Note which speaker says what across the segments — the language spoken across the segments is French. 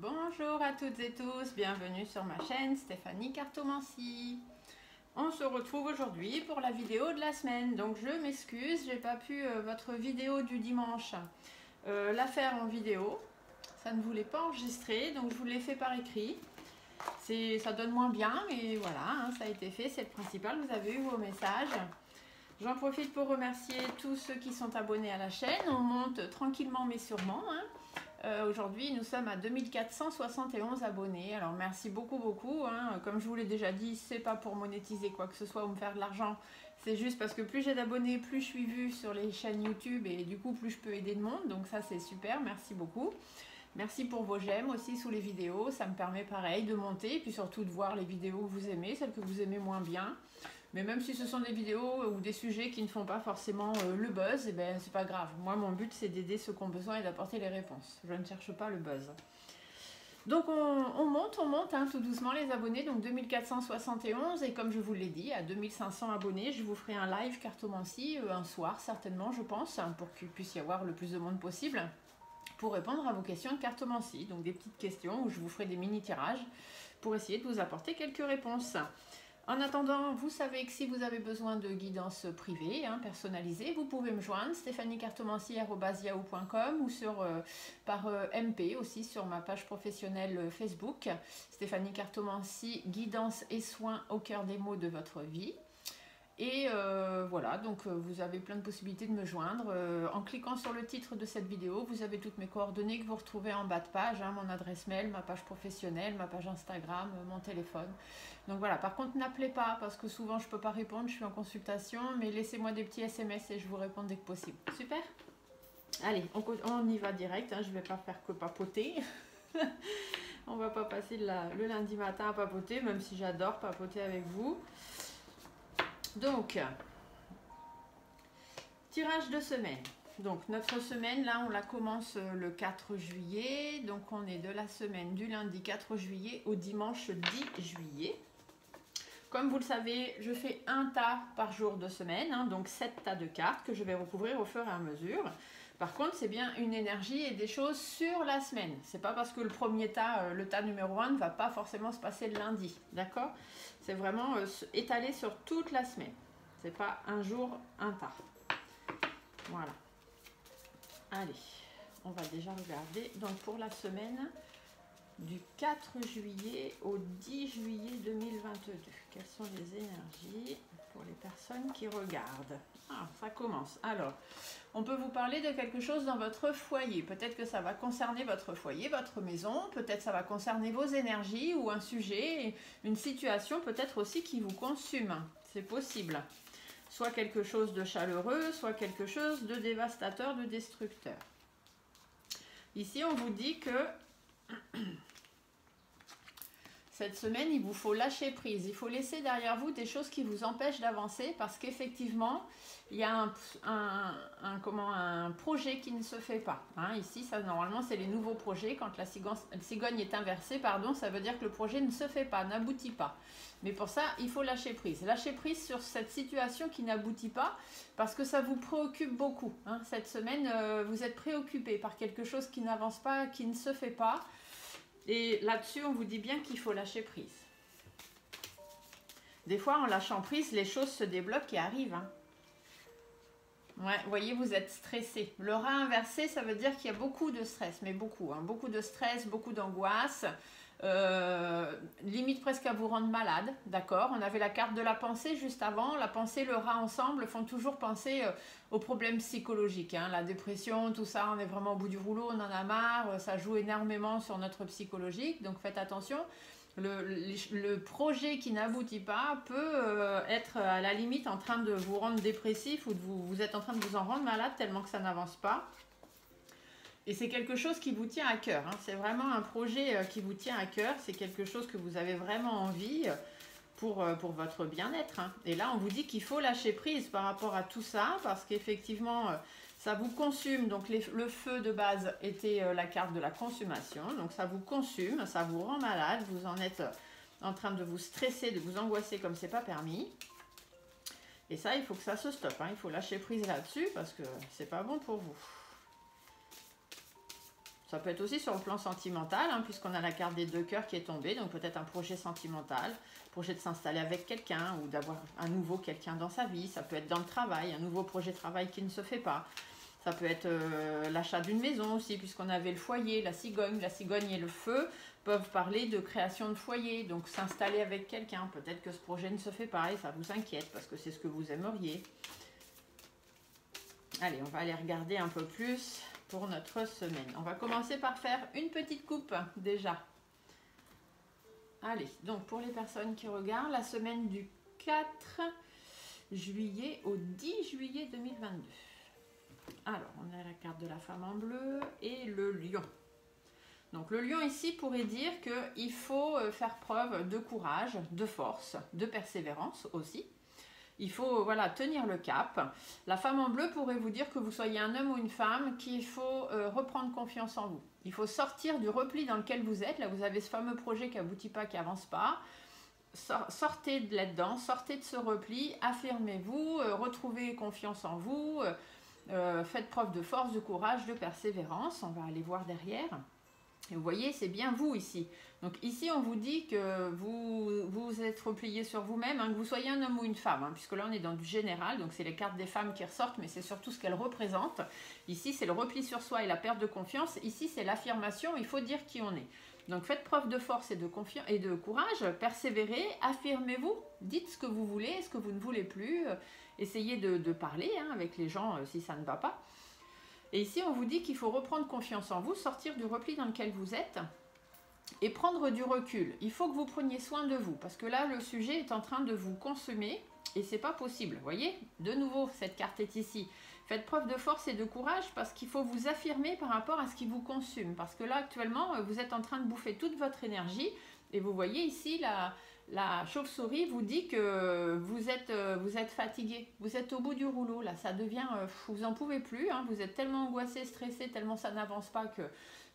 Speaker 1: Bonjour à toutes et tous, bienvenue sur ma chaîne Stéphanie Cartomancie. On se retrouve aujourd'hui pour la vidéo de la semaine. Donc je m'excuse, j'ai pas pu votre vidéo du dimanche la faire en vidéo. Ça ne voulait pas enregistrer, donc je vous l'ai fait par écrit. Ça donne moins bien, mais voilà, hein, ça a été fait, c'est le principal. Vous avez eu vos messages. J'en profite pour remercier tous ceux qui sont abonnés à la chaîne. On monte tranquillement mais sûrement, hein. Aujourd'hui, nous sommes à 2471 abonnés. Alors, merci beaucoup, hein. Comme je vous l'ai déjà dit, c'est pas pour monétiser quoi que ce soit ou me faire de l'argent. C'est juste parce que plus j'ai d'abonnés, plus je suis vue sur les chaînes YouTube et du coup, plus je peux aider le monde. Donc ça, c'est super. Merci beaucoup. Merci pour vos j'aime aussi sous les vidéos. Ça me permet pareil de monter et puis surtout de voir les vidéos que vous aimez, celles que vous aimez moins bien. Mais même si ce sont des vidéos ou des sujets qui ne font pas forcément le buzz, eh ben, c'est pas grave. Moi, mon but, c'est d'aider ceux qui ont besoin et d'apporter les réponses. Je ne cherche pas le buzz. Donc, on monte hein, tout doucement les abonnés. Donc, 2471. Et comme je vous l'ai dit, à 2500 abonnés, je vous ferai un live cartomancie un soir, certainement, je pense, pour qu'il puisse y avoir le plus de monde possible pour répondre à vos questions de cartomancie. Donc, des petites questions où je vous ferai des mini-tirages pour essayer de vous apporter quelques réponses. En attendant, vous savez que si vous avez besoin de guidance privée, hein, personnalisée, vous pouvez me joindre stéphaniecartomancie@yahoo.com ou par MP aussi sur ma page professionnelle Facebook. Stéphanie Cartomancie, guidance et soins au cœur des maux de votre vie. Et voilà, donc vous avez plein de possibilités de me joindre. En cliquant sur le titre de cette vidéo, vous avez toutes mes coordonnées que vous retrouvez en bas de page, hein, mon adresse mail, ma page professionnelle, ma page Instagram, mon téléphone. Donc voilà, par contre n'appelez pas parce que souvent je ne peux pas répondre, je suis en consultation, mais laissez-moi des petits SMS et je vous réponds dès que possible. Super. Allez, on y va direct, hein, je ne vais pas faire que papoter. On ne va pas passer le lundi matin à papoter, même si j'adore papoter avec vous. Donc, tirage de semaine. Donc, notre semaine, là, on la commence le 4 juillet. Donc, on est de la semaine du lundi 4 juillet au dimanche 10 juillet. Comme vous le savez, je fais un tas par jour de semaine, hein, donc 7 tas de cartes que je vais recouvrir au fur et à mesure. Par contre, c'est bien une énergie et des choses sur la semaine. C'est pas parce que le premier tas, le tas numéro 1, ne va pas forcément se passer le lundi, d'accord? C'est vraiment étalé sur toute la semaine. C'est pas un jour, un tas. Voilà. Allez, on va déjà regarder. Donc pour la semaine du 4 juillet au 10 juillet 2022. Quelles sont les énergies pour les personnes qui regardent? Ah, ça commence. Alors, on peut vous parler de quelque chose dans votre foyer. Peut-être que ça va concerner votre foyer, votre maison. Peut-être ça va concerner vos énergies ou un sujet, une situation peut-être aussi qui vous consume. C'est possible. Soit quelque chose de chaleureux, soit quelque chose de dévastateur, de destructeur. Ici, on vous dit que cette semaine, il vous faut lâcher prise. Il faut laisser derrière vous des choses qui vous empêchent d'avancer parce qu'effectivement, il y a un projet qui ne se fait pas. Hein, ici, ça, normalement, c'est les nouveaux projets. Quand la cigogne est inversée, pardon, ça veut dire que le projet ne se fait pas, n'aboutit pas. Mais pour ça, il faut lâcher prise. Lâcher prise sur cette situation qui n'aboutit pas parce que ça vous préoccupe beaucoup. Hein. Cette semaine, vous êtes préoccupé par quelque chose qui n'avance pas, qui ne se fait pas. Et là-dessus, on vous dit bien qu'il faut lâcher prise. Des fois, en lâchant prise, les choses se débloquent et arrivent. Hein. Ouais, vous voyez, vous êtes stressé. Le rat inversé, ça veut dire qu'il y a beaucoup de stress, mais beaucoup. Hein, beaucoup de stress, beaucoup d'angoisse. Limite presque à vous rendre malade, d'accord? On avait la carte de la pensée juste avant. La pensée et le rat ensemble font toujours penser aux problèmes psychologiques. Hein. La dépression, tout ça, on est vraiment au bout du rouleau, on en a marre. Ça joue énormément sur notre psychologique, donc faites attention. Le projet qui n'aboutit pas peut être à la limite en train de vous rendre dépressif ou vous êtes en train de vous en rendre malade tellement que ça n'avance pas. Et c'est quelque chose qui vous tient à cœur. Hein. C'est vraiment un projet qui vous tient à cœur. C'est quelque chose que vous avez vraiment envie pour votre bien-être. Hein. Et là, on vous dit qu'il faut lâcher prise par rapport à tout ça parce qu'effectivement, ça vous consume. Donc, le feu de base était la carte de la consommation. Donc, ça vous consume, ça vous rend malade. Vous en êtes en train de vous stresser, de vous angoisser comme c'est pas permis. Et ça, il faut que ça se stoppe. Hein. Il faut lâcher prise là-dessus parce que c'est pas bon pour vous. Ça peut être aussi sur le plan sentimental, hein, puisqu'on a la carte des 2 cœurs qui est tombée, donc peut-être un projet sentimental, projet de s'installer avec quelqu'un ou d'avoir un nouveau quelqu'un dans sa vie. Ça peut être dans le travail, un nouveau projet de travail qui ne se fait pas. Ça peut être l'achat d'une maison aussi, puisqu'on avait le foyer, la cigogne et le feu peuvent parler de création de foyer, donc s'installer avec quelqu'un. Peut-être que ce projet ne se fait pas et ça vous inquiète parce que c'est ce que vous aimeriez. Allez, on va aller regarder un peu plus pour notre semaine. On va commencer par faire une petite coupe déjà. Allez, donc pour les personnes qui regardent, la semaine du 4 juillet au 10 juillet 2022. Alors, on a la carte de la femme en bleu et le lion. Donc le lion ici pourrait dire qu'il faut faire preuve de courage, de force, de persévérance aussi. Il faut voilà, tenir le cap. La femme en bleu pourrait vous dire que vous soyez un homme ou une femme, qu'il faut reprendre confiance en vous. Il faut sortir du repli dans lequel vous êtes. Là, vous avez ce fameux projet qui n'aboutit pas, qui n'avance pas. Sortez de là-dedans, sortez de ce repli, affirmez-vous, retrouvez confiance en vous, faites preuve de force, de courage, de persévérance. On va aller voir derrière. Et vous voyez, c'est bien vous ici. Donc ici, on vous dit que vous êtes replié sur vous-même, hein, que vous soyez un homme ou une femme, hein, puisque là, on est dans du général. Donc c'est les cartes des femmes qui ressortent, mais c'est surtout ce qu'elles représentent. Ici, c'est le repli sur soi et la perte de confiance. Ici, c'est l'affirmation. Il faut dire qui on est. Donc faites preuve de force et de courage. Persévérez, affirmez-vous. Dites ce que vous voulez, ce que vous ne voulez plus. Essayez de parler hein, avec les gens si ça ne va pas. Et ici, on vous dit qu'il faut reprendre confiance en vous, sortir du repli dans lequel vous êtes et prendre du recul. Il faut que vous preniez soin de vous parce que là, le sujet est en train de vous consommer et c'est pas possible. Vous voyez, de nouveau, cette carte est ici. Faites preuve de force et de courage parce qu'il faut vous affirmer par rapport à ce qui vous consume. Parce que là, actuellement, vous êtes en train de bouffer toute votre énergie et vous voyez ici la chauve-souris vous dit que vous êtes fatigué, vous êtes au bout du rouleau, là, ça devient, vous n'en pouvez plus, hein, vous êtes tellement angoissé, stressé, tellement ça n'avance pas que,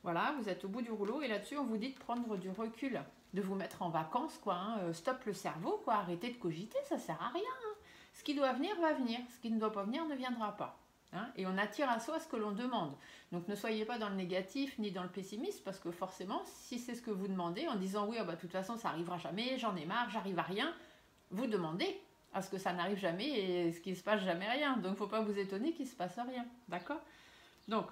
Speaker 1: voilà, vous êtes au bout du rouleau, et là-dessus, on vous dit de prendre du recul, de vous mettre en vacances, quoi, hein, stop le cerveau, quoi, arrêtez de cogiter, ça sert à rien, hein. Ce qui doit venir, va venir, ce qui ne doit pas venir, ne viendra pas. Hein, et on attire à soi ce que l'on demande. Donc ne soyez pas dans le négatif ni dans le pessimisme parce que forcément, si c'est ce que vous demandez en disant oui, oh bah, de toute façon ça n'arrivera jamais, j'en ai marre, j'arrive à rien, vous demandez à ce que ça n'arrive jamais et ce qui ne se passe jamais rien. Donc il ne faut pas vous étonner qu'il ne se passe rien. D'accord? Donc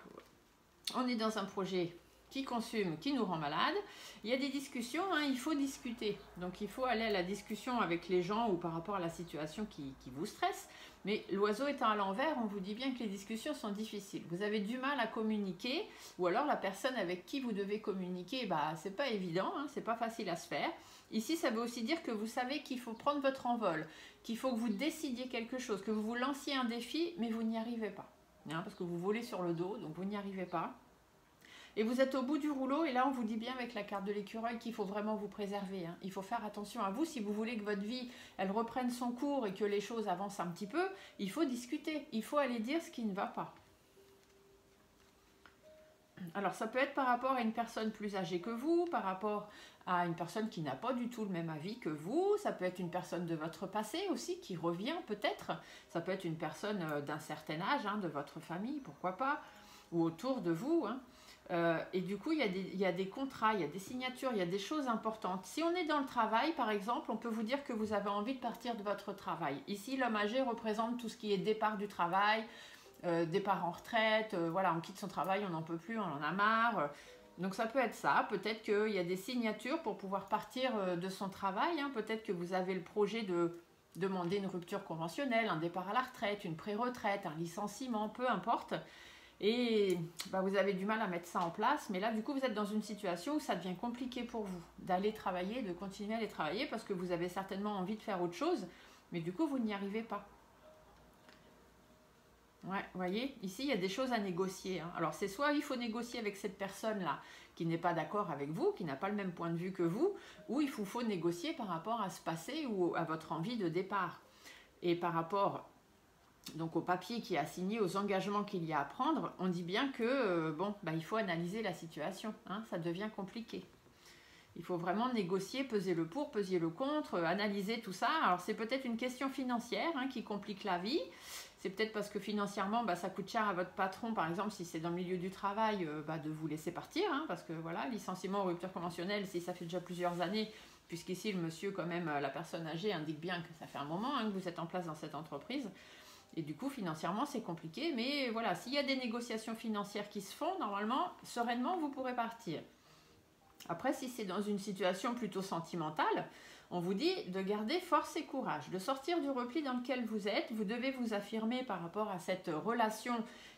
Speaker 1: on est dans un projet qui consume, qui nous rend malade. Il y a des discussions, hein, il faut discuter. Donc il faut aller à la discussion avec les gens ou par rapport à la situation qui vous stresse. Mais l'oiseau étant à l'envers, on vous dit bien que les discussions sont difficiles. Vous avez du mal à communiquer, ou alors la personne avec qui vous devez communiquer, bah, c'est pas évident, hein, c'est pas facile à se faire. Ici, ça veut aussi dire que vous savez qu'il faut prendre votre envol, qu'il faut que vous décidiez quelque chose, que vous vous lanciez un défi, mais vous n'y arrivez pas. Hein, parce que vous volez sur le dos, donc vous n'y arrivez pas. Et vous êtes au bout du rouleau, et là on vous dit bien avec la carte de l'écureuil qu'il faut vraiment vous préserver. Hein. Il faut faire attention à vous, si vous voulez que votre vie, elle reprenne son cours et que les choses avancent un petit peu, il faut discuter, il faut aller dire ce qui ne va pas. Alors ça peut être par rapport à une personne plus âgée que vous, par rapport à une personne qui n'a pas du tout le même avis que vous, ça peut être une personne de votre passé aussi qui revient peut-être, ça peut être une personne d'un certain âge, hein, de votre famille, pourquoi pas, ou autour de vous, hein. Et du coup, il y a des contrats, il y a des signatures, il y a des choses importantes. Si on est dans le travail, par exemple, on peut vous dire que vous avez envie de partir de votre travail. Ici, l'homme âgé représente tout ce qui est départ du travail, départ en retraite, voilà, on quitte son travail, on n'en peut plus, on en a marre. Donc ça peut être ça, peut-être qu'il y a des signatures pour pouvoir partir de son travail, hein. Peut-être que vous avez le projet de demander une rupture conventionnelle, un départ à la retraite, une pré-retraite, un licenciement, peu importe. Et bah, vous avez du mal à mettre ça en place, mais là du coup vous êtes dans une situation où ça devient compliqué pour vous d'aller travailler, de continuer à aller travailler parce que vous avez certainement envie de faire autre chose, mais du coup vous n'y arrivez pas. Ouais, vous voyez, ici il y a des choses à négocier, hein. Alors c'est soit il faut négocier avec cette personne-là qui n'est pas d'accord avec vous, qui n'a pas le même point de vue que vous, ou il faut négocier par rapport à ce passé ou à votre envie de départ. Et par rapport donc au papier qui est assigné, aux engagements qu'il y a à prendre, on dit bien que bon, bah, il faut analyser la situation, hein, ça devient compliqué. Il faut vraiment négocier, peser le pour, peser le contre, analyser tout ça. Alors c'est peut-être une question financière hein, qui complique la vie, C'est peut-être parce que financièrement, ça coûte cher à votre patron, par exemple, si c'est dans le milieu du travail, de vous laisser partir, hein, parce que voilà, licenciement ou rupture conventionnelle, si ça fait déjà plusieurs années, puisqu'ici le monsieur, quand même, la personne âgée indique bien que ça fait un moment hein, que vous êtes en place dans cette entreprise, et du coup, financièrement, c'est compliqué, mais voilà, s'il y a des négociations financières qui se font, normalement, sereinement, vous pourrez partir. Après, si c'est dans une situation plutôt sentimentale, on vous dit de garder force et courage, de sortir du repli dans lequel vous êtes. Vous devez vous affirmer par rapport à cette relation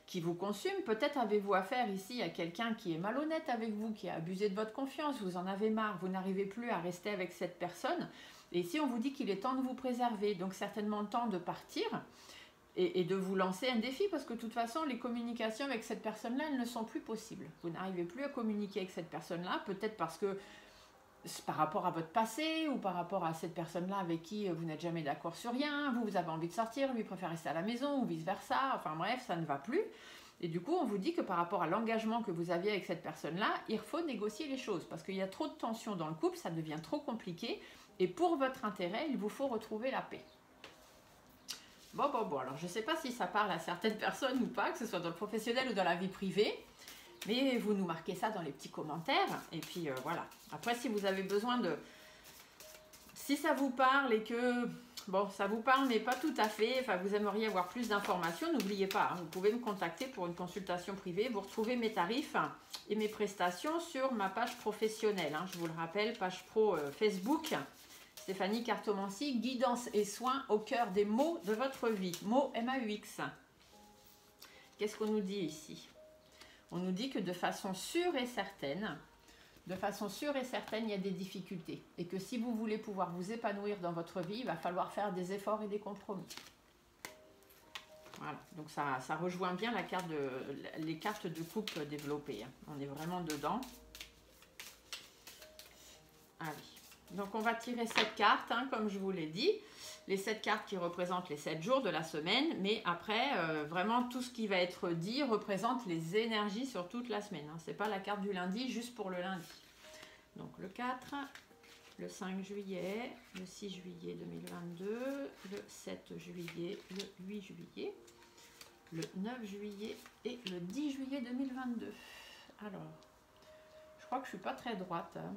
Speaker 1: qui vous consume. Peut-être avez-vous affaire ici à quelqu'un qui est malhonnête avec vous, qui a abusé de votre confiance, vous en avez marre, vous n'arrivez plus à rester avec cette personne. Et ici, on vous dit qu'il est temps de vous préserver, donc certainement le temps de partir et de vous lancer un défi, parce que de toute façon, les communications avec cette personne-là, elles ne sont plus possibles. Vous n'arrivez plus à communiquer avec cette personne-là, peut-être parce que par rapport à votre passé ou par rapport à cette personne-là avec qui vous n'êtes jamais d'accord sur rien, vous avez envie de sortir, lui préfère rester à la maison ou vice-versa, enfin bref, ça ne va plus. Et du coup, on vous dit que par rapport à l'engagement que vous aviez avec cette personne-là, il faut négocier les choses parce qu'il y a trop de tension dans le couple, ça devient trop compliqué et pour votre intérêt, il vous faut retrouver la paix. Bon, alors je ne sais pas si ça parle à certaines personnes ou pas, que ce soit dans le professionnel ou dans la vie privée. Mais vous nous marquez ça dans les petits commentaires. Et puis voilà. Après, si vous avez besoin de... Si ça vous parle et que... Bon, ça vous parle, mais pas tout à fait. Enfin, vous aimeriez avoir plus d'informations, n'oubliez pas. Hein, vous pouvez me contacter pour une consultation privée. Vous retrouvez mes tarifs et mes prestations sur ma page professionnelle. Hein, je vous le rappelle, page pro Facebook. Stéphanie Cartomancy, guidance et soins au cœur des mots de votre vie. Mots MAUX. Qu'est-ce qu'on nous dit ici ? On nous dit que de façon sûre et certaine, il y a des difficultés. Et que si vous voulez pouvoir vous épanouir dans votre vie, il va falloir faire des efforts et des compromis. Voilà, donc ça rejoint bien les cartes de couple développées. Hein. On est vraiment dedans. Allez, donc on va tirer 7 cartes, hein, comme je vous l'ai dit. Les 7 cartes qui représentent les 7 jours de la semaine, mais après, vraiment, tout ce qui va être dit représente les énergies sur toute la semaine. Hein. Ce n'est pas la carte du lundi, juste pour le lundi. Donc le 4, le 5 juillet, le 6 juillet 2022, le 7 juillet, le 8 juillet, le 9 juillet et le 10 juillet 2022. Alors, je crois que je ne suis pas très droite. Hein.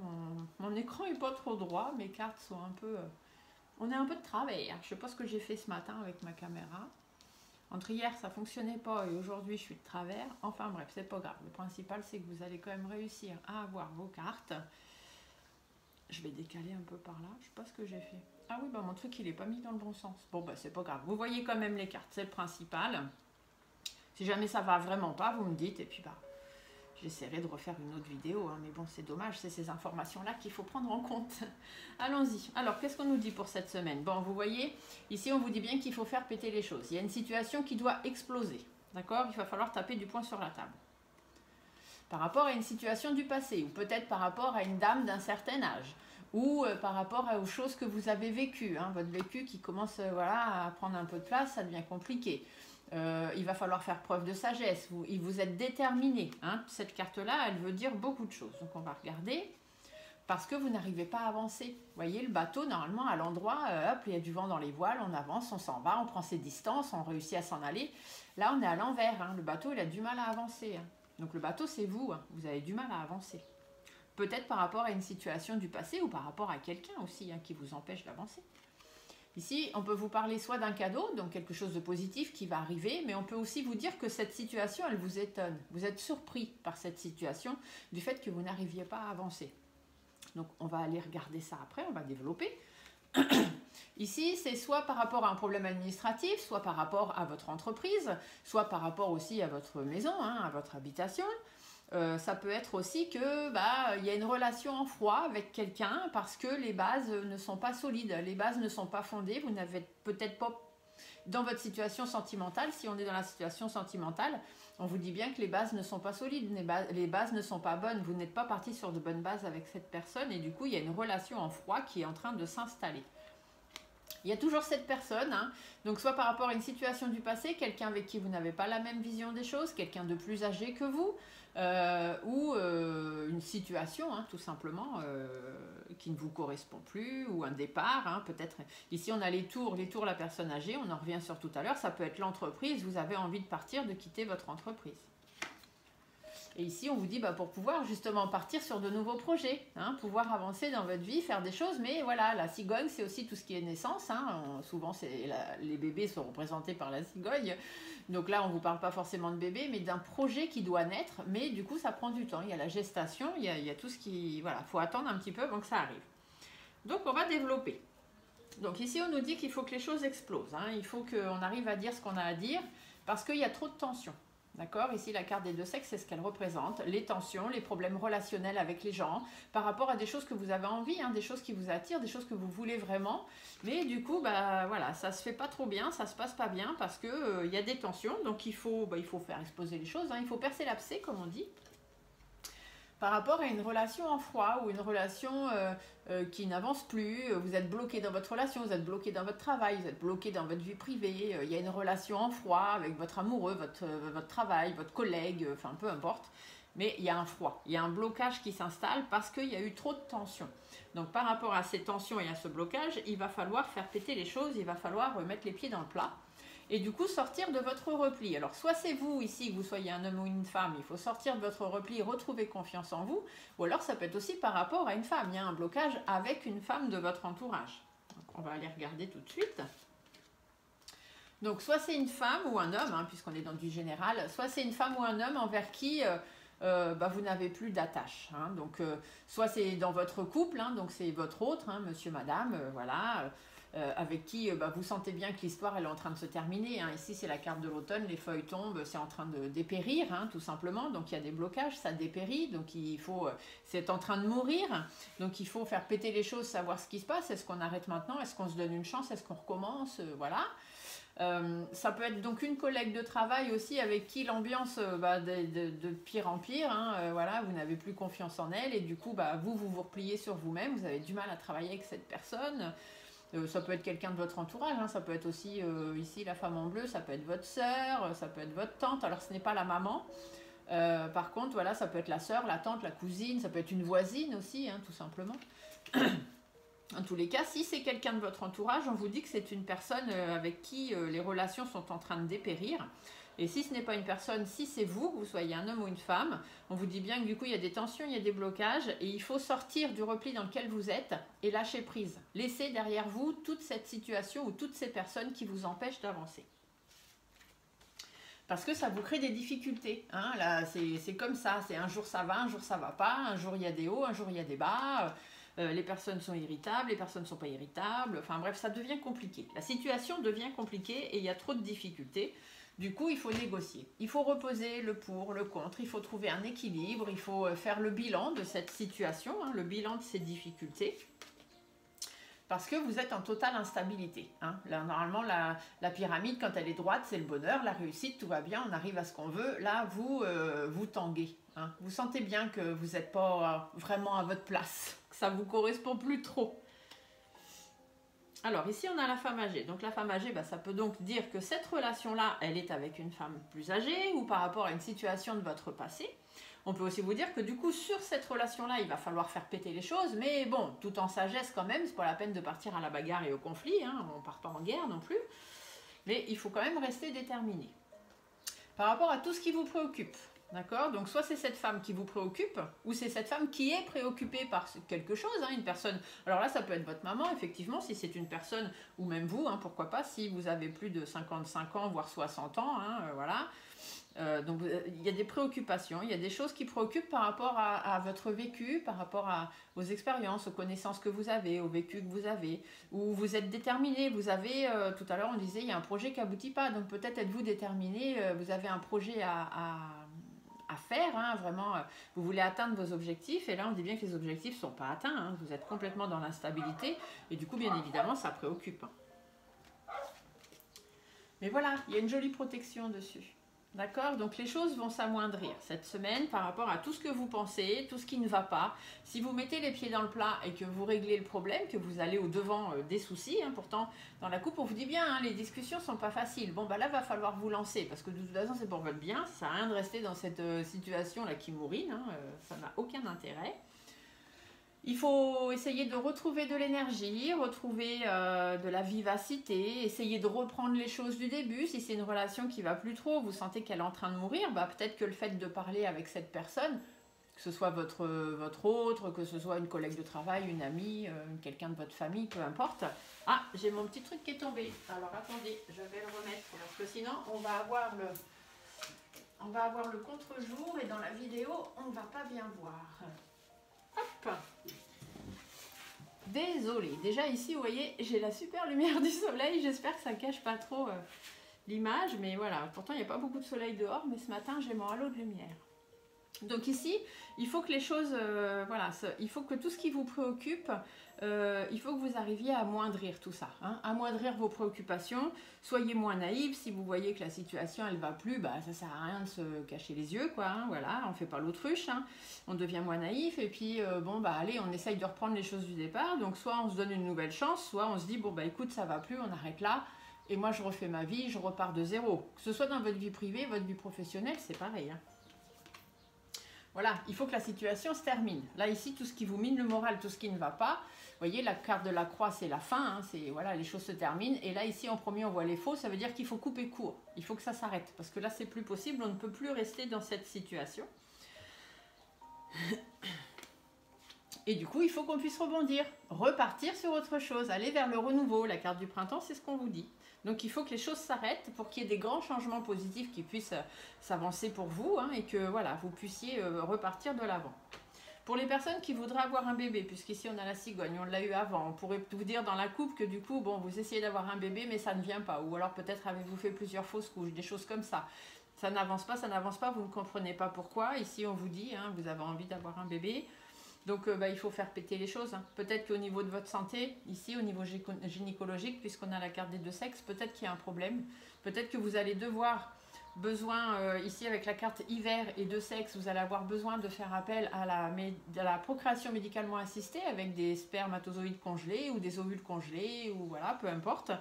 Speaker 1: Mon écran n'est pas trop droit, mes cartes sont un peu... On est un peu de travail. Je ne sais pas ce que j'ai fait ce matin avec ma caméra. Entre hier, ça ne fonctionnait pas et aujourd'hui, je suis de travers. Enfin bref, c'est pas grave. Le principal, c'est que vous allez quand même réussir à avoir vos cartes. Je vais décaler un peu par là. Je ne sais pas ce que j'ai fait. Ah oui, mon truc, il n'est pas mis dans le bon sens. Bon, c'est pas grave. Vous voyez quand même les cartes. C'est le principal. Si jamais ça va vraiment pas, vous me dites. Et puis, j'essaierai de refaire une autre vidéo, hein, mais bon, c'est dommage, c'est ces informations-là qu'il faut prendre en compte. Allons-y. Alors, qu'est-ce qu'on nous dit pour cette semaine? Bon, vous voyez, ici, on vous dit bien qu'il faut faire péter les choses. Il y a une situation qui doit exploser, d'accord? Il va falloir taper du poing sur la table. Par rapport à une situation du passé, ou peut-être par rapport à une dame d'un certain âge, ou par rapport aux choses que vous avez vécues, hein, votre vécu qui commence à prendre un peu de place, ça devient compliqué. Il va falloir faire preuve de sagesse, vous êtes déterminé. Hein. Cette carte-là, elle veut dire beaucoup de choses. Donc on va regarder, parce que vous n'arrivez pas à avancer. Vous voyez, le bateau, normalement, à l'endroit, il y a du vent dans les voiles, on avance, on s'en va, on prend ses distances, on réussit à s'en aller. Là, on est à l'envers. Hein. Le bateau, il a du mal à avancer. Hein. Donc le bateau, c'est vous. Hein. Vous avez du mal à avancer. Peut-être par rapport à une situation du passé ou par rapport à quelqu'un aussi qui vous empêche d'avancer. Ici, on peut vous parler soit d'un cadeau, donc quelque chose de positif qui va arriver, mais on peut aussi vous dire que cette situation, elle vous étonne. Vous êtes surpris par cette situation, du fait que vous n'arriviez pas à avancer. Donc, on va aller regarder ça après, on va développer. Ici, c'est soit par rapport à un problème administratif, soit par rapport à votre entreprise, soit par rapport aussi à votre maison, à votre habitation. Ça peut être aussi que il y a une relation en froid avec quelqu'un parce que les bases ne sont pas solides, les bases ne sont pas fondées, vous n'avez peut-être pas dans votre situation sentimentale, si on est dans la situation sentimentale, on vous dit bien que les bases ne sont pas solides, les bases ne sont pas bonnes, vous n'êtes pas parti sur de bonnes bases avec cette personne et du coup il y a une relation en froid qui est en train de s'installer. Il y a toujours cette personne, donc soit par rapport à une situation du passé, quelqu'un avec qui vous n'avez pas la même vision des choses, quelqu'un de plus âgé que vous, ou une situation, hein, tout simplement, qui ne vous correspond plus, ou un départ, hein, peut-être. Ici, on a les tours, la personne âgée, on en revient sur tout à l'heure, ça peut être l'entreprise, vous avez envie de partir, de quitter votre entreprise. Et ici, on vous dit pour pouvoir justement partir sur de nouveaux projets, hein, pouvoir avancer dans votre vie, faire des choses. Mais voilà, la cigogne, c'est aussi tout ce qui est naissance. Hein. Souvent, les bébés sont représentés par la cigogne. Donc là, on ne vous parle pas forcément de bébé, mais d'un projet qui doit naître. Mais du coup, ça prend du temps. Il y a la gestation, il y a tout ce qui... Voilà, il faut attendre un petit peu avant que ça arrive. Donc, on va développer. Donc ici, on nous dit qu'il faut que les choses explosent. Hein. Il faut qu'on arrive à dire ce qu'on a à dire parce qu'il y a trop de tension. D'accord? Ici, la carte des deux sexes, c'est ce qu'elle représente. Les tensions, les problèmes relationnels avec les gens, par rapport à des choses que vous avez envie, hein, des choses qui vous attirent, des choses que vous voulez vraiment. Mais du coup, voilà, ça se fait pas trop bien, ça se passe pas bien parce que y a des tensions. Donc, il faut faire exploser les choses. Hein, il faut percer l'abcès, comme on dit. Par rapport à une relation en froid ou une relation qui n'avance plus, vous êtes bloqué dans votre relation, vous êtes bloqué dans votre travail, vous êtes bloqué dans votre vie privée, il y a une relation en froid avec votre amoureux, votre travail, votre collègue, enfin peu importe, mais il y a un froid, il y a un blocage qui s'installe parce qu'il y a eu trop de tensions. Donc par rapport à ces tensions et à ce blocage, il va falloir faire péter les choses, il va falloir mettre les pieds dans le plat. Et du coup, sortir de votre repli. Alors, soit c'est vous ici, que vous soyez un homme ou une femme, il faut sortir de votre repli, retrouver confiance en vous. Ou alors, ça peut être aussi par rapport à une femme. Il y a un blocage avec une femme de votre entourage. Donc, on va aller regarder tout de suite. Donc, soit c'est une femme ou un homme, hein, puisqu'on est dans du général, soit c'est une femme ou un homme envers qui vous n'avez plus d'attache. Hein. Donc, soit c'est dans votre couple, hein, donc c'est votre autre, hein, monsieur, madame, voilà. Avec qui vous sentez bien que l'histoire elle est en train de se terminer. Hein. Ici, c'est la carte de l'automne, les feuilles tombent, c'est en train de dépérir, hein, tout simplement. Donc, il y a des blocages, ça dépérit. Donc, c'est en train de mourir. Donc, il faut faire péter les choses, savoir ce qui se passe. Est-ce qu'on arrête maintenant? Est-ce qu'on se donne une chance? Est-ce qu'on recommence? Voilà. Ça peut être donc une collègue de travail aussi avec qui l'ambiance de pire en pire, hein, voilà, vous n'avez plus confiance en elle et du coup vous repliez sur vous-même, vous avez du mal à travailler avec cette personne. Ça peut être quelqu'un de votre entourage, hein, ça peut être aussi ici la femme en bleu, ça peut être votre sœur, ça peut être votre tante, alors ce n'est pas la maman. Par contre, voilà, ça peut être la sœur, la tante, la cousine, ça peut être une voisine aussi, hein, tout simplement. En tous les cas, si c'est quelqu'un de votre entourage, on vous dit que c'est une personne avec qui les relations sont en train de dépérir. Et si ce n'est pas une personne, si c'est vous, que vous soyez un homme ou une femme, on vous dit bien que du coup il y a des tensions, il y a des blocages et il faut sortir du repli dans lequel vous êtes et lâcher prise. Laissez derrière vous toute cette situation ou toutes ces personnes qui vous empêchent d'avancer. Parce que ça vous crée des difficultés. Hein. Là, c'est comme ça, c'est un jour ça va pas, un jour il y a des hauts, un jour il y a des bas. Les personnes sont irritables, les personnes ne sont pas irritables. Enfin bref, ça devient compliqué. La situation devient compliquée et il y a trop de difficultés. Du coup, il faut négocier. Il faut reposer le pour, le contre. Il faut trouver un équilibre. Il faut faire le bilan de cette situation, hein, le bilan de ces difficultés. Parce que vous êtes en totale instabilité. Hein. Là, normalement, la pyramide, quand elle est droite, c'est le bonheur, la réussite, tout va bien, on arrive à ce qu'on veut. Là, vous tanguez. Hein. Vous sentez bien que vous n'êtes pas vraiment à votre place, que ça ne vous correspond plus trop. Alors, ici, on a la femme âgée. Donc, la femme âgée, ça peut donc dire que cette relation-là, elle est avec une femme plus âgée ou par rapport à une situation de votre passé. On peut aussi vous dire que du coup, sur cette relation-là, il va falloir faire péter les choses, mais bon, tout en sagesse quand même, c'est pas la peine de partir à la bagarre et au conflit, hein, on ne part pas en guerre non plus, mais il faut quand même rester déterminé. Par rapport à tout ce qui vous préoccupe, d'accord? Donc soit c'est cette femme qui vous préoccupe, ou c'est cette femme qui est préoccupée par quelque chose, hein, une personne. Alors là, ça peut être votre maman, effectivement, si c'est une personne, ou même vous, hein, pourquoi pas, si vous avez plus de 55 ans, voire 60 ans, hein, voilà. Donc il y a des préoccupations, il y a des choses qui préoccupent par rapport à votre vécu, par rapport aux expériences, aux connaissances que vous avez, au vécu que vous avez, où vous êtes déterminé, vous avez, tout à l'heure on disait, il y a un projet qui n'aboutit pas, donc peut-être êtes-vous déterminé, vous avez un projet à faire, hein, vraiment, vous voulez atteindre vos objectifs, et là on dit bien que les objectifs ne sont pas atteints, hein, vous êtes complètement dans l'instabilité, et du coup bien évidemment ça préoccupe. Mais voilà, il y a une jolie protection dessus. D'accord? Donc les choses vont s'amoindrir cette semaine par rapport à tout ce que vous pensez, tout ce qui ne va pas. Si vous mettez les pieds dans le plat et que vous réglez le problème, que vous allez au-devant des soucis, hein, pourtant dans la coupe on vous dit bien, hein, les discussions sont pas faciles. Bon bah là va falloir vous lancer parce que de toute façon c'est pour votre bien, ça sert à rien de rester dans cette situation là qui mourine, hein, ça n'a aucun intérêt. Il faut essayer de retrouver de l'énergie, retrouver de la vivacité, essayer de reprendre les choses du début. Si c'est une relation qui va plus trop, vous sentez qu'elle est en train de mourir, bah peut-être que le fait de parler avec cette personne, que ce soit votre autre, que ce soit une collègue de travail, une amie, quelqu'un de votre famille, peu importe. Ah, j'ai mon petit truc qui est tombé. Alors attendez, je vais le remettre parce que sinon on va avoir le contre-jour et dans la vidéo on ne va pas bien voir. Hop. Désolée, déjà ici vous voyez j'ai la super lumière du soleil, j'espère que ça cache pas trop l'image, mais voilà, pourtant il n'y a pas beaucoup de soleil dehors, mais ce matin j'ai mon halo de lumière. Donc ici, il faut que les choses, voilà, il faut que tout ce qui vous préoccupe, il faut que vous arriviez à amoindrir tout ça, hein, amoindrir vos préoccupations, soyez moins naïfs, si vous voyez que la situation elle va plus, bah ça sert à rien de se cacher les yeux, quoi, hein, voilà, on fait pas l'autruche, hein, on devient moins naïf, et puis bon bah allez, on essaye de reprendre les choses du départ, donc soit on se donne une nouvelle chance, soit on se dit bon bah écoute ça va plus, on arrête là, et moi je refais ma vie, je repars de zéro, que ce soit dans votre vie privée, votre vie professionnelle, c'est pareil, hein. Voilà, il faut que la situation se termine. Là, ici, tout ce qui vous mine le moral, tout ce qui ne va pas, vous voyez, la carte de la croix, c'est la fin, hein, c'est voilà, les choses se terminent. Et là, ici, en premier, on voit les faux, ça veut dire qu'il faut couper court. Il faut que ça s'arrête, parce que là, c'est plus possible, on ne peut plus rester dans cette situation. Et du coup, il faut qu'on puisse rebondir, repartir sur autre chose, aller vers le renouveau. La carte du printemps, c'est ce qu'on vous dit. Donc, il faut que les choses s'arrêtent pour qu'il y ait des grands changements positifs qui puissent s'avancer pour vous, hein, et que voilà, vous puissiez repartir de l'avant. Pour les personnes qui voudraient avoir un bébé, puisqu'ici on a la cigogne, on l'a eu avant, on pourrait vous dire dans la coupe que du coup, bon, vous essayez d'avoir un bébé, mais ça ne vient pas. Ou alors peut-être avez-vous fait plusieurs fausses couches, des choses comme ça. Ça n'avance pas, vous ne comprenez pas pourquoi. Ici, on vous dit, hein, vous avez envie d'avoir un bébé. Donc bah, il faut faire péter les choses, hein. Peut-être qu'au niveau de votre santé, ici au niveau gynécologique, puisqu'on a la carte des deux sexes, peut-être qu'il y a un problème. Peut-être que vous allez besoin, ici avec la carte hiver et deux sexes, vous allez avoir besoin de faire appel à la procréation médicalement assistée avec des spermatozoïdes congelés ou des ovules congelés, ou voilà, peu importe.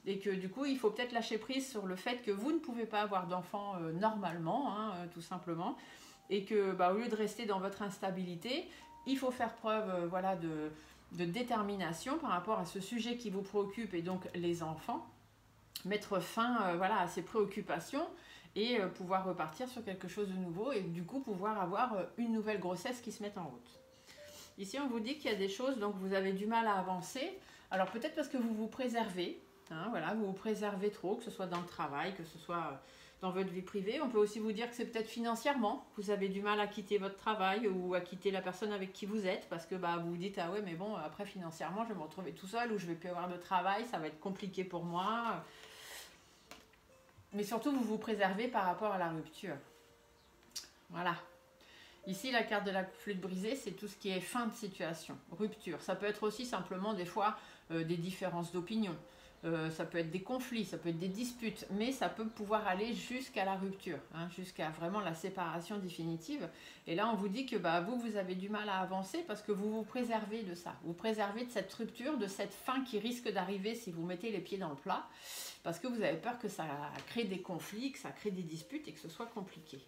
Speaker 1: Et que du coup, il faut peut-être lâcher prise sur le fait que vous ne pouvez pas avoir d'enfant normalement, hein, tout simplement. Et que bah, au lieu de rester dans votre instabilité, il faut faire preuve voilà, de détermination par rapport à ce sujet qui vous préoccupe et donc les enfants, mettre fin voilà, à ces préoccupations et pouvoir repartir sur quelque chose de nouveau et du coup pouvoir avoir une nouvelle grossesse qui se mette en route. Ici on vous dit qu'il y a des choses donc vous avez du mal à avancer, alors peut-être parce que vous vous préservez, hein, voilà, vous vous préservez trop, que ce soit dans le travail, que ce soit dans votre vie privée. On peut aussi vous dire que c'est peut-être financièrement, vous avez du mal à quitter votre travail ou à quitter la personne avec qui vous êtes parce que bah, vous vous dites ah ouais mais bon après financièrement je vais me retrouver tout seul ou je vais plus avoir de travail, ça va être compliqué pour moi. Mais surtout vous vous préservez par rapport à la rupture. Voilà. Ici la carte de la flûte brisée c'est tout ce qui est fin de situation, rupture. Ça peut être aussi simplement des fois des différences d'opinion. Ça peut être des conflits, ça peut être des disputes, mais ça peut pouvoir aller jusqu'à la rupture, hein, jusqu'à vraiment la séparation définitive. Et là, on vous dit que bah, vous avez du mal à avancer parce que vous vous préservez de ça. Vous préservez de cette rupture, de cette fin qui risque d'arriver si vous mettez les pieds dans le plat, parce que vous avez peur que ça crée des conflits, que ça crée des disputes et que ce soit compliqué.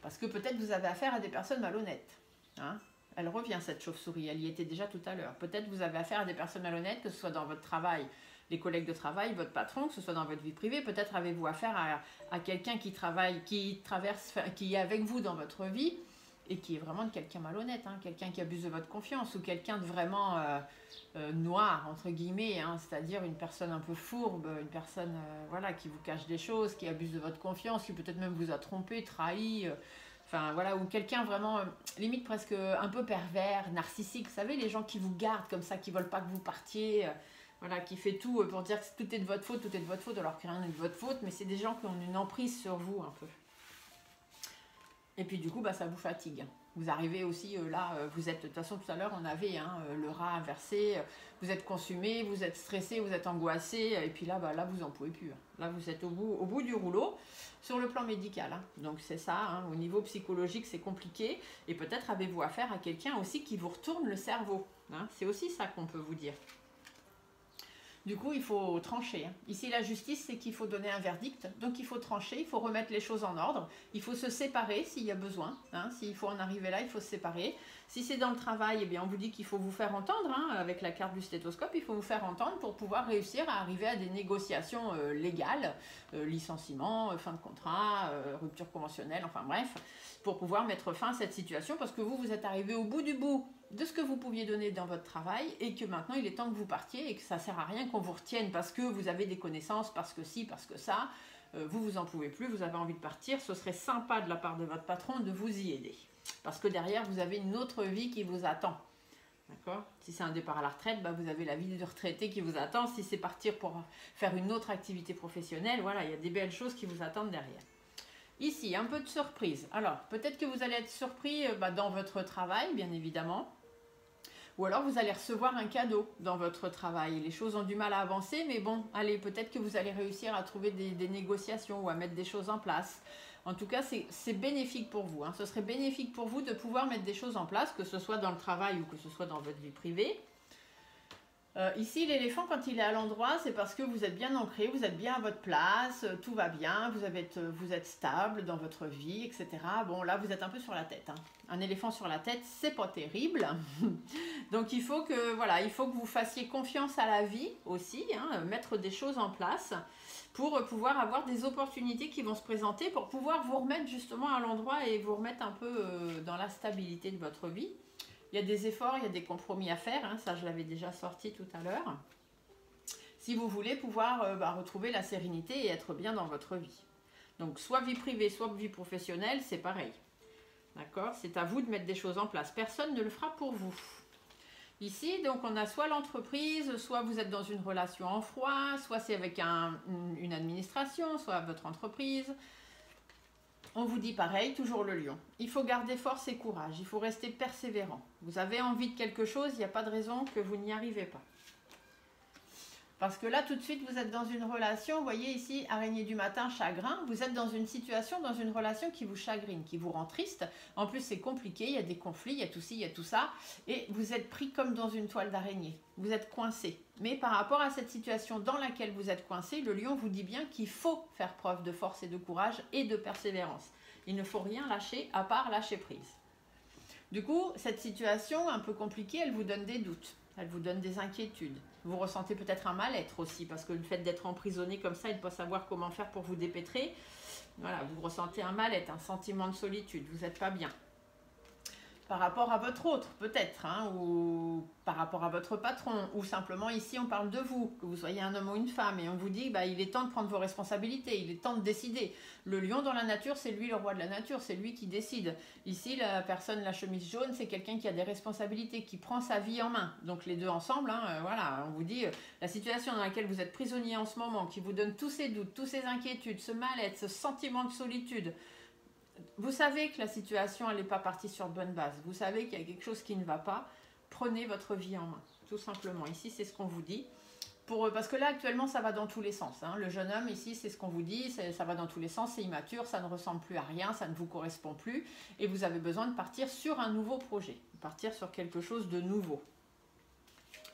Speaker 1: Parce que peut-être vous avez affaire à des personnes malhonnêtes, hein. Elle revient cette chauve-souris, elle y était déjà tout à l'heure. Peut-être vous avez affaire à des personnes malhonnêtes, que ce soit dans votre travail, les collègues de travail, votre patron, que ce soit dans votre vie privée. Peut-être avez-vous affaire à quelqu'un qui travaille, qui est avec vous dans votre vie et qui est vraiment quelqu'un malhonnête, hein, quelqu'un qui abuse de votre confiance ou quelqu'un de vraiment noir, entre guillemets, hein, c'est-à-dire une personne un peu fourbe, une personne voilà, qui vous cache des choses, qui abuse de votre confiance, qui peut-être même vous a trompé, trahi. Enfin voilà, ou quelqu'un vraiment, limite presque un peu pervers, narcissique, vous savez, les gens qui vous gardent comme ça, qui ne veulent pas que vous partiez, voilà, qui fait tout pour dire que tout est de votre faute, alors que rien n'est de votre faute, mais c'est des gens qui ont une emprise sur vous un peu. Et puis du coup, bah, ça vous fatigue. Vous arrivez aussi, là, vous êtes, de toute façon tout à l'heure on avait le rat inversé, vous êtes consumé, vous êtes stressé, vous êtes angoissé, et puis là, bah, là vous en pouvez plus. Là vous êtes au bout du rouleau, sur le plan médical. Donc c'est ça, au niveau psychologique c'est compliqué, et peut-être avez-vous affaire à quelqu'un aussi qui vous retourne le cerveau. C'est aussi ça qu'on peut vous dire. Du coup, il faut trancher. Ici, la justice, c'est qu'il faut donner un verdict. Donc, il faut trancher, il faut remettre les choses en ordre. Il faut se séparer s'il y a besoin. S'il faut en arriver là, il faut se séparer. Si c'est dans le travail, eh bien, on vous dit qu'il faut vous faire entendre. Avec la carte du stéthoscope, il faut vous faire entendre pour pouvoir réussir à arriver à des négociations légales. Licenciement, fin de contrat, rupture conventionnelle, enfin bref. Pour pouvoir mettre fin à cette situation. Parce que vous êtes arrivé au bout du bout de ce que vous pouviez donner dans votre travail et que maintenant il est temps que vous partiez et que ça ne sert à rien qu'on vous retienne parce que vous avez des connaissances, parce que si, parce que ça, vous en pouvez plus, vous avez envie de partir, ce serait sympa de la part de votre patron de vous y aider. Parce que derrière, vous avez une autre vie qui vous attend. D'accord ? Si c'est un départ à la retraite, bah, vous avez la vie de retraité qui vous attend. Si c'est partir pour faire une autre activité professionnelle, voilà, il y a des belles choses qui vous attendent derrière. Ici, un peu de surprise. Alors, peut-être que vous allez être surpris dans votre travail, bien évidemment. Ou alors vous allez recevoir un cadeau dans votre travail. Les choses ont du mal à avancer, mais bon, allez, peut-être que vous allez réussir à trouver des négociations ou à mettre des choses en place. En tout cas, c'est bénéfique pour vous. Ce serait bénéfique pour vous de pouvoir mettre des choses en place, que ce soit dans le travail ou que ce soit dans votre vie privée. Ici, l'éléphant, quand il est à l'endroit, c'est parce que vous êtes bien ancré, vous êtes bien à votre place, tout va bien, vous êtes stable dans votre vie, etc. Bon, là, vous êtes un peu sur la tête. Un éléphant sur la tête, c'est pas terrible. Donc, il faut que vous fassiez confiance à la vie aussi, mettre des choses en place pour pouvoir avoir des opportunités qui vont se présenter, pour pouvoir vous remettre justement à l'endroit et vous remettre un peu dans la stabilité de votre vie. Il y a des efforts, il y a des compromis à faire, ça je l'avais déjà sorti tout à l'heure. Si vous voulez pouvoir retrouver la sérénité et être bien dans votre vie. Donc soit vie privée, soit vie professionnelle, c'est pareil. D'accord ? C'est à vous de mettre des choses en place. Personne ne le fera pour vous. Ici, donc on a soit l'entreprise, soit vous êtes dans une relation en froid, soit c'est avec une administration, soit votre entreprise. On vous dit pareil, toujours le lion. Il faut garder force et courage, il faut rester persévérant. Vous avez envie de quelque chose, il n'y a pas de raison que vous n'y arrivez pas. Parce que là, tout de suite, vous êtes dans une relation, vous voyez ici, araignée du matin, chagrin. Vous êtes dans une situation, dans une relation qui vous chagrine, qui vous rend triste. En plus, c'est compliqué, il y a des conflits, il y a tout ci, il y a tout ça. Et vous êtes pris comme dans une toile d'araignée. Vous êtes coincé. Mais par rapport à cette situation dans laquelle vous êtes coincé, le lion vous dit bien qu'il faut faire preuve de force et de courage et de persévérance. Il ne faut rien lâcher à part lâcher prise. Du coup, cette situation un peu compliquée, elle vous donne des doutes. Elle vous donne des inquiétudes. Vous ressentez peut-être un mal-être aussi, parce que le fait d'être emprisonné comme ça et de ne pas savoir comment faire pour vous dépêtrer, voilà, vous ressentez un mal-être, un sentiment de solitude, vous n'êtes pas bien. Par rapport à votre autre, peut-être, ou par rapport à votre patron, ou simplement ici on parle de vous, que vous soyez un homme ou une femme, et on vous dit il est temps de prendre vos responsabilités, il est temps de décider. Le lion dans la nature, c'est lui le roi de la nature, c'est lui qui décide. Ici, la personne, la chemise jaune, c'est quelqu'un qui a des responsabilités, qui prend sa vie en main. Donc les deux ensemble, voilà, on vous dit la situation dans laquelle vous êtes prisonnier en ce moment, qui vous donne tous ces doutes, toutes ces inquiétudes, ce mal-être, ce sentiment de solitude. Vous savez que la situation, elle n'est pas partie sur bonne base. Vous savez qu'il y a quelque chose qui ne va pas. Prenez votre vie en main, tout simplement. Ici, c'est ce qu'on vous dit. Parce que là, actuellement, ça va dans tous les sens. Le jeune homme, ici, c'est ce qu'on vous dit. Ça va dans tous les sens, c'est immature, ça ne ressemble plus à rien, ça ne vous correspond plus. Et vous avez besoin de partir sur un nouveau projet. Partir sur quelque chose de nouveau.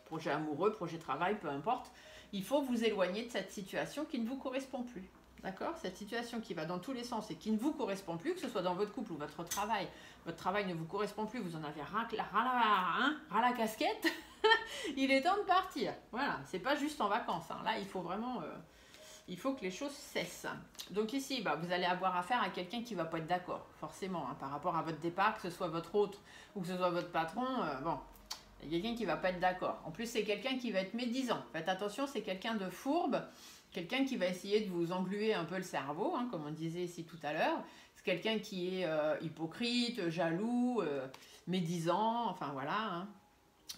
Speaker 1: Projet amoureux, projet travail, peu importe. Il faut vous éloigner de cette situation qui ne vous correspond plus. D'accord ? Cette situation qui va dans tous les sens et qui ne vous correspond plus, que ce soit dans votre couple ou votre travail ne vous correspond plus, vous en avez ras la casquette, il est temps de partir. Voilà, c'est pas juste en vacances. Là, il faut vraiment, il faut que les choses cessent. Donc ici, vous allez avoir affaire à quelqu'un qui ne va pas être d'accord, forcément, par rapport à votre départ, que ce soit votre autre ou que ce soit votre patron. Il y a quelqu'un qui ne va pas être d'accord. En plus, c'est quelqu'un qui va être médisant. Faites attention, c'est quelqu'un de fourbe. Quelqu'un qui va essayer de vous engluer un peu le cerveau, comme on disait ici tout à l'heure. C'est quelqu'un qui est hypocrite, jaloux, médisant, enfin voilà.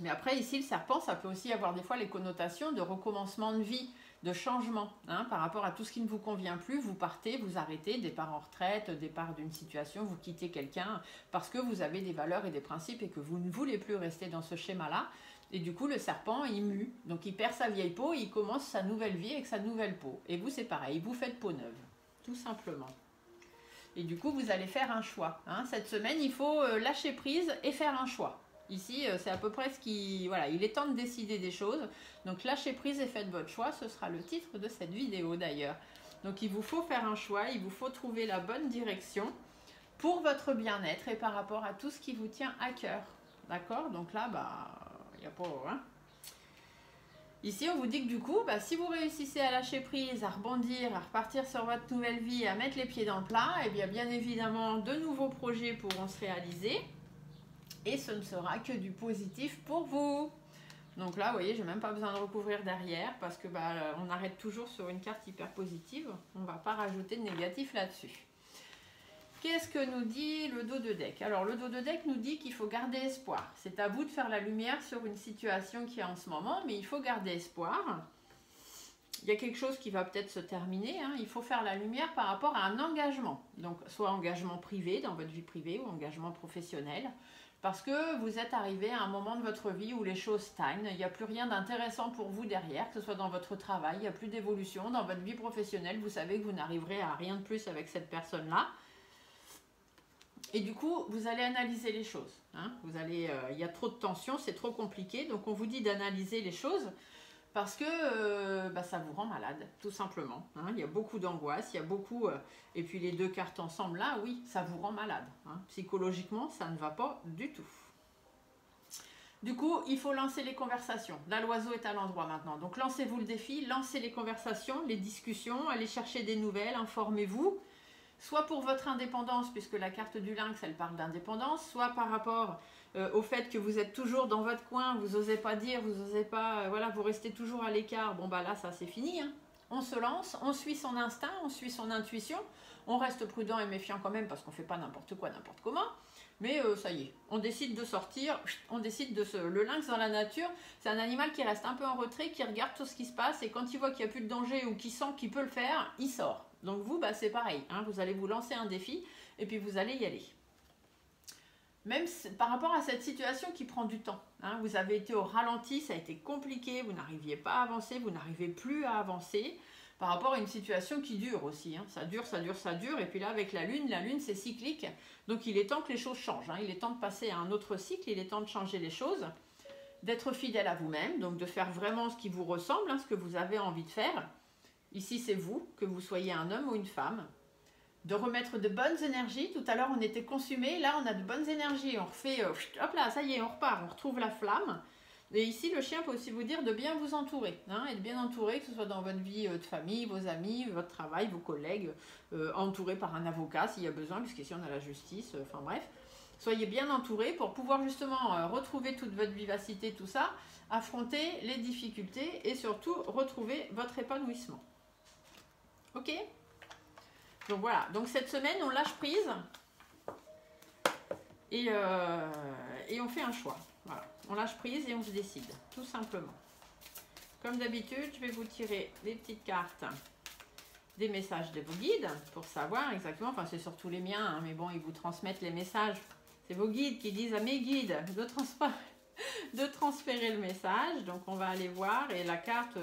Speaker 1: Mais après, ici, le serpent, ça peut aussi avoir des fois les connotations de recommencement de vie. de changement hein, par rapport à tout ce qui ne vous convient plus. Vous partez, vous arrêtez, départ en retraite, départ d'une situation, vous quittez quelqu'un parce que vous avez des valeurs et des principes et que vous ne voulez plus rester dans ce schéma-là. Et du coup, le serpent, il mue. Donc, il perd sa vieille peau et il commence sa nouvelle vie avec sa nouvelle peau. Et vous, c'est pareil, vous faites peau neuve, tout simplement. Et du coup, vous allez faire un choix. Hein. Cette semaine, il faut lâcher prise et faire un choix. Ici, c'est à peu près ce qui... Voilà, il est temps de décider des choses. Donc, lâchez prise et faites votre choix. Ce sera le titre de cette vidéo, d'ailleurs. Donc, il vous faut faire un choix. Il vous faut trouver la bonne direction pour votre bien-être et par rapport à tout ce qui vous tient à cœur. D'accord? Donc là, il n'y a pas... Hein. Ici, on vous dit que du coup, si vous réussissez à lâcher prise, à rebondir, à repartir sur votre nouvelle vie, à mettre les pieds dans le plat, eh bien évidemment, de nouveaux projets pourront se réaliser. Et ce ne sera que du positif pour vous. Donc là, vous voyez, j'ai même pas besoin de recouvrir derrière parce que on arrête toujours sur une carte hyper positive. On ne va pas rajouter de négatif là-dessus. Qu'est-ce que nous dit le dos de deck? Alors, le dos de deck nous dit qu'il faut garder espoir. C'est à vous de faire la lumière sur une situation qui est en ce moment, mais il faut garder espoir. Il y a quelque chose qui va peut-être se terminer. Hein. Il faut faire la lumière par rapport à un engagement. Donc, soit engagement privé dans votre vie privée ou engagement professionnel. Parce que vous êtes arrivé à un moment de votre vie où les choses stagnent, il n'y a plus rien d'intéressant pour vous derrière, que ce soit dans votre travail, il n'y a plus d'évolution. Dans votre vie professionnelle, vous savez que vous n'arriverez à rien de plus avec cette personne-là. Et du coup, vous allez analyser les choses. Hein. Il y a trop de tension, c'est trop compliqué. Donc, on vous dit d'analyser les choses parce que ça vous rend malade, tout simplement. Hein. Il y a beaucoup d'angoisse, il y a beaucoup... et puis, les deux cartes ensemble, là, oui, ça vous rend malade. Hein. Psychologiquement, ça ne va pas du tout. Du coup, il faut lancer les conversations. Là, l'oiseau est à l'endroit maintenant. Donc, lancez-vous le défi, lancez les conversations, les discussions, allez chercher des nouvelles, informez-vous. Soit pour votre indépendance, puisque la carte du lynx, elle parle d'indépendance, soit par rapport au fait que vous êtes toujours dans votre coin, vous n'osez pas dire, vous n'osez pas, voilà, vous restez toujours à l'écart. Bon, là, ça, c'est fini. Hein. On se lance, on suit son instinct, on suit son intuition. On reste prudent et méfiant quand même, parce qu'on ne fait pas n'importe quoi, n'importe comment. Mais ça y est, on décide de sortir, on décide de se... Le lynx dans la nature, c'est un animal qui reste un peu en retrait, qui regarde tout ce qui se passe, et quand il voit qu'il n'y a plus de danger ou qu'il sent qu'il peut le faire, il sort. Donc vous, c'est pareil, hein, vous allez vous lancer un défi, et puis vous allez y aller. Même par rapport à cette situation qui prend du temps, hein, vous avez été au ralenti, ça a été compliqué, vous n'arriviez pas à avancer, vous n'arrivez plus à avancer, par rapport à une situation qui dure aussi. Hein. Ça dure, ça dure, ça dure. Et puis là, avec la Lune c'est cyclique. Donc, il est temps que les choses changent. Hein. Il est temps de passer à un autre cycle. Il est temps de changer les choses. D'être fidèle à vous-même. Donc, de faire vraiment ce qui vous ressemble, hein, ce que vous avez envie de faire. Ici, c'est vous, que vous soyez un homme ou une femme. De remettre de bonnes énergies. Tout à l'heure, on était consumés. Là, on a de bonnes énergies. On refait, hop là, ça y est, on repart. On retrouve la flamme. Et ici, le chien peut aussi vous dire de bien vous entourer, hein, être bien entouré, que ce soit dans votre vie de famille, vos amis, votre travail, vos collègues, entouré par un avocat s'il y a besoin, puisqu'ici on a la justice, enfin bref. Soyez bien entouré pour pouvoir justement retrouver toute votre vivacité, tout ça, affronter les difficultés et surtout retrouver votre épanouissement. Ok? Donc voilà, donc cette semaine, on lâche prise et on fait un choix. Voilà, on lâche prise et on se décide, tout simplement. Comme d'habitude, je vais vous tirer des petites cartes, des messages de vos guides, pour savoir exactement, enfin c'est surtout les miens, hein, mais bon, ils vous transmettent les messages. C'est vos guides qui disent à mes guides de transférer le message. Donc on va aller voir, et la carte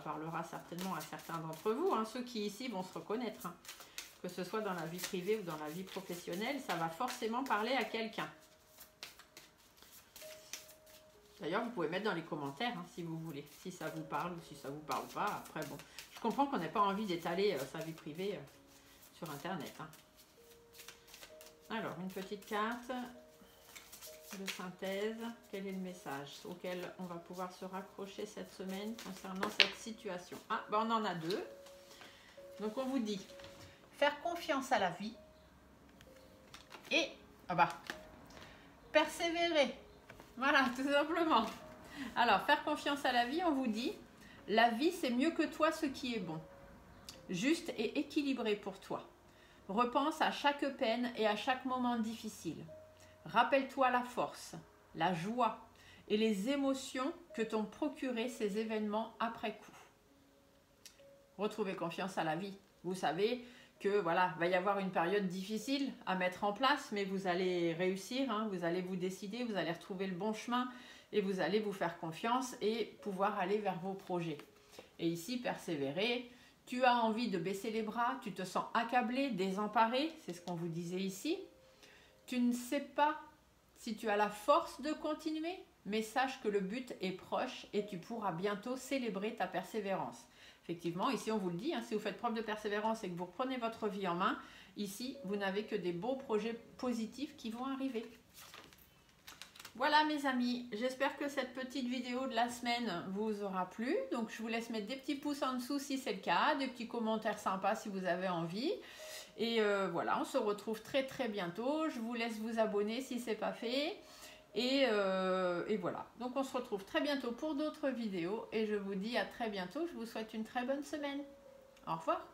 Speaker 1: parlera certainement à certains d'entre vous, hein, ceux qui ici vont se reconnaître. Hein. Que ce soit dans la vie privée ou dans la vie professionnelle, ça va forcément parler à quelqu'un. D'ailleurs, vous pouvez mettre dans les commentaires hein, si vous voulez, si ça vous parle ou si ça vous parle pas. Après, bon, je comprends qu'on n'ait pas envie d'étaler sa vie privée sur Internet. Hein. Alors, une petite carte de synthèse. Quel est le message auquel on va pouvoir se raccrocher cette semaine concernant cette situation? Ah, on en a deux. Donc, on vous dit faire confiance à la vie et persévérer. Voilà, tout simplement. Alors, faire confiance à la vie, on vous dit, la vie, c'est mieux que toi ce qui est bon, juste et équilibré pour toi. Repense à chaque peine et à chaque moment difficile. Rappelle-toi la force, la joie et les émotions que t'ont procuré ces événements après coup. retrouvez confiance à la vie. Vous savez que voilà, va y avoir une période difficile à mettre en place, mais vous allez réussir, hein, vous allez vous décider, vous allez retrouver le bon chemin et vous allez vous faire confiance et pouvoir aller vers vos projets. Et ici, persévérer. Tu as envie de baisser les bras, tu te sens accablé, désemparé, c'est ce qu'on vous disait ici. Tu ne sais pas si tu as la force de continuer, mais sache que le but est proche et tu pourras bientôt célébrer ta persévérance. Effectivement, ici on vous le dit, hein, si vous faites preuve de persévérance et que vous reprenez votre vie en main, ici vous n'avez que des beaux projets positifs qui vont arriver. Voilà mes amis, j'espère que cette petite vidéo de la semaine vous aura plu. Donc je vous laisse mettre des petits pouces en dessous si c'est le cas, des petits commentaires sympas si vous avez envie. Et voilà, on se retrouve très très bientôt. Je vous laisse vous abonner si ce n'est pas fait. Et voilà, donc on se retrouve très bientôt pour d'autres vidéos. Et je vous dis à très bientôt, je vous souhaite une très bonne semaine. Au revoir.